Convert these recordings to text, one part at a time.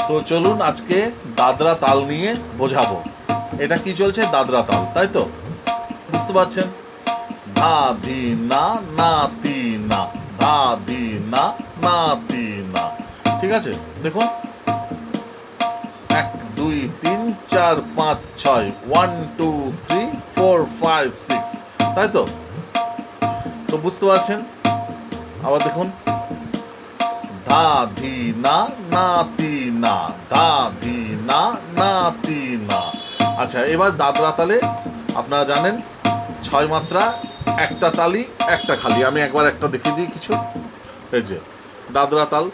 তো চলুন আজকে দাদরা তাল নিয়ে বোঝাবো। এটা কি চলছে? দাদরা তাল, তাই তো? বুঝতে পারছেন? ধা ধি না না তি না, ধা ধি না না তি না। ঠিক আছে, দেখুন, 1 2 3 4 5 6, 1 2 3 4 5 6, তাই তো? তো বুঝতে পারছেন? আবার দেখুন, ধা ধি না না তি না, ধা ধি না না তি না। আচ্ছা, এবার দাদরা তালে আপনারা জানেন 6 মাত্রা, একটা তালি একটা খালি। আমি একবার একটা দেখিয়ে দিই কিছু। এই যে দাদরা তাল,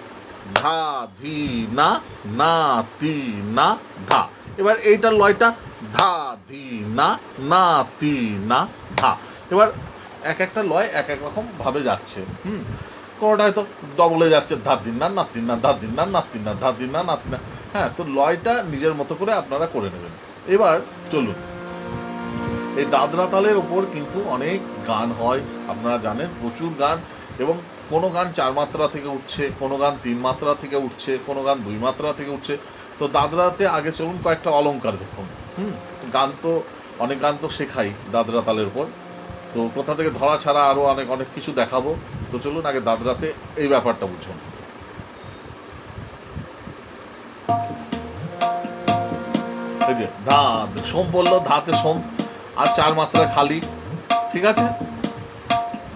ধা ধি না না তি না ধা। এবার এইটার লয়টা ধা ধি না না তি না ধা। এবার এক একটা লয় এক এক রকম ভাবে যাচ্ছে। কোনোটা হয়তো ডবলে যাচ্ছে, ধার দিন না নাতিন না, ধার দিন না নাতিন না, ধার দিন না নাতিন না। হ্যাঁ, তো লয়টা নিজের মতো করে আপনারা করে নেবেন। এবার চলুন, এই দাদরা তালের ওপর কিন্তু অনেক গান হয়, আপনারা জানেন, প্রচুর গান। এবং কোনো গান 4 মাত্রা থেকে উঠছে, কোনো গান 3 মাত্রা থেকে উঠছে, কোনো গান 2 মাত্রা থেকে উঠছে। তো দাদরাতে আগে চলুন কয়েকটা অলংকার দেখুন। গান তো অনেক গান তো শেখাই দাদরা তালের উপর। তো কোথা থেকে ধরা ছাড়া আরও অনেক অনেক কিছু দেখাবো। তো চলুন আগে দাদরাতে এই ব্যাপারটা বুঝুন। এই যে ধা, সোম বললো, ধাতে সোম, আর 4 মাত্রা খালি। ঠিক আছে,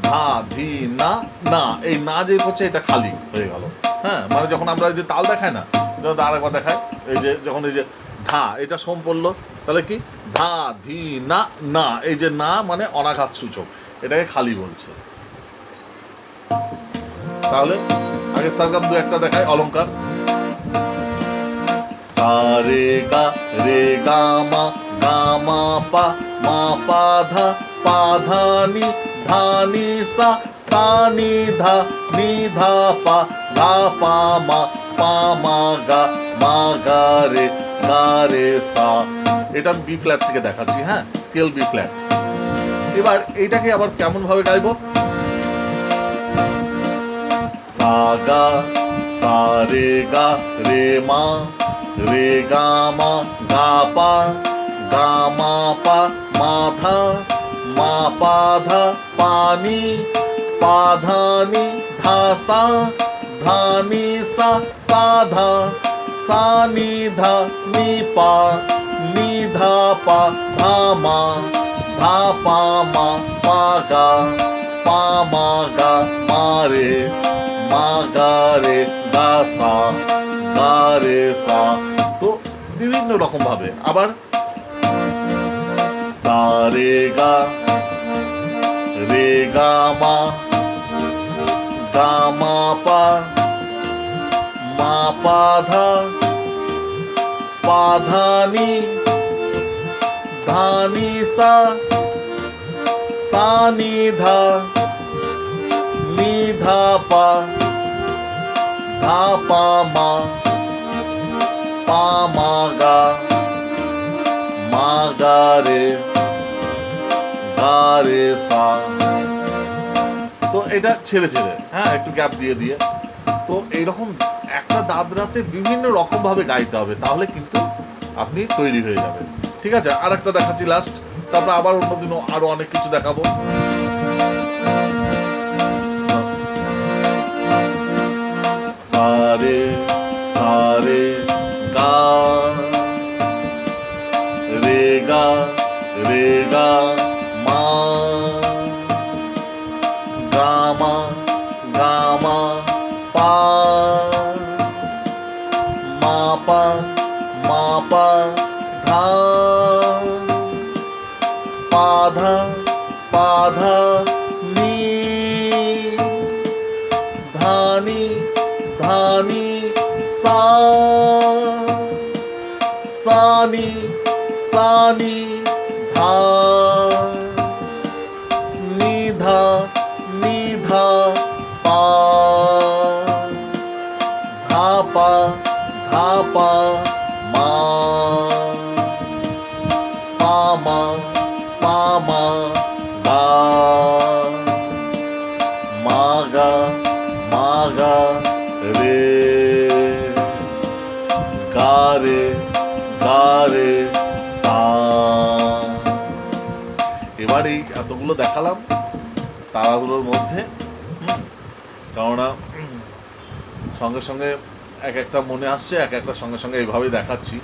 ধা ধি না না, এই না যে হচ্ছে এটা খালি হয়ে গেল। হ্যাঁ, মানে যখন আমরা এই যে তাল দেখায় না, আর একবার দেখায়, এই যে যখন এই যে ধা, এটা সোম পড়লো, তাহলে কি ধা ধি না না, এই যে না মানে অনাঘাত সূচক, এটাকে খালি বলছে। তাহলে আগে সারগাম দু একটা দেখায় অলংকার। সা রে গা মা পা ধা নি, ধা নি সা নি ধা পা মা গা রে সা। এটা আমি বি ফ্ল্যাট থেকে দেখাচ্ছি, হ্যাঁ, স্কেল বি ফ্ল্যাট। এবার এইটাকে আবার কেমন ভাবে গাইবো? সা রে গা রে মা গা মা পা মা ধা পা ধা নি ধা নি সা ধা নি ধা নি পা ধা পা মা গা মা রে গা রে সা। তো বিভিন্ন রকম ভাবে। আবার সা রে গা মা পা ধা নি ধা নি সা নি ধা পা মা গা রে সা। তো এটা ছেড়ে ছেড়ে, হ্যাঁ, একটু গ্যাপ দিয়ে দিয়ে। তো এইরকম একটা দাদরাতে বিভিন্ন রকম ভাবে গাইতে হবে, তাহলে কিন্তু আপনি তৈরি হয়ে যাবেন। ঠিক আছে, আর একটা দেখাচ্ছি লাস্ট, তারপর আবার অন্যদিনও আরো অনেক কিছু দেখাবো। সা রে গা রে গা মা পা পা ধা ধা নি ধা নি সা নি ধা নি ধা পা ধা পা মা গা রে গা রে সা। এবার এই এতগুলো দেখালাম তারাগুলোর মধ্যে, কেননা সঙ্গে সঙ্গে এক একটা মনে আসছে, এক একটা সঙ্গে সঙ্গে এইভাবেই দেখাচ্ছি।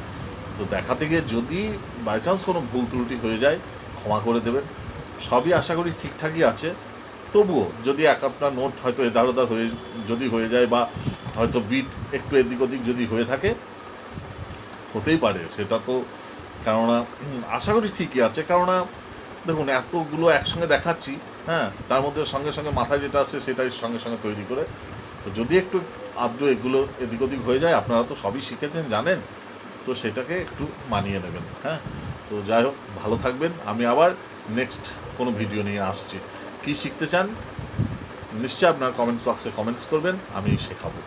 তো দেখাতে গিয়ে যদি বাই চান্স কোনো ভুল ত্রুটি হয়ে যায় ক্ষমা করে দেবেন। সবই আশা করি ঠিকঠাকই আছে, তবুও যদি এক আপনার নোট হয়তো এধার ওধার হয়ে যায়, বা হয়তো বিট একটু এদিক ওদিক যদি হয়ে থাকে, হতেই পারে সেটা তো। কেননা আশা করি ঠিকই আছে, কেননা দেখুন এতগুলো একসঙ্গে দেখাচ্ছি, হ্যাঁ, তার মধ্যে সঙ্গে সঙ্গে মাথায় যেটা আসছে সেটাই সঙ্গে সঙ্গে তৈরি করে। তো যদি একটু আদ্র এগুলো এদিক ওদিক হয়ে যায়, আপনারা তো সবই শিখেছেন, জানেন, তো সেটাকে একটু মানিয়ে নেবেন। হ্যাঁ, তো যাই হোক, ভালো থাকবেন। আমি আবার নেক্সট কোনো ভিডিও নিয়ে আসছি। কি শিখতে চান নিশ্চয়ই আপনার কমেন্টস বক্সে কমেন্টস করবেন, আমি শেখাবো।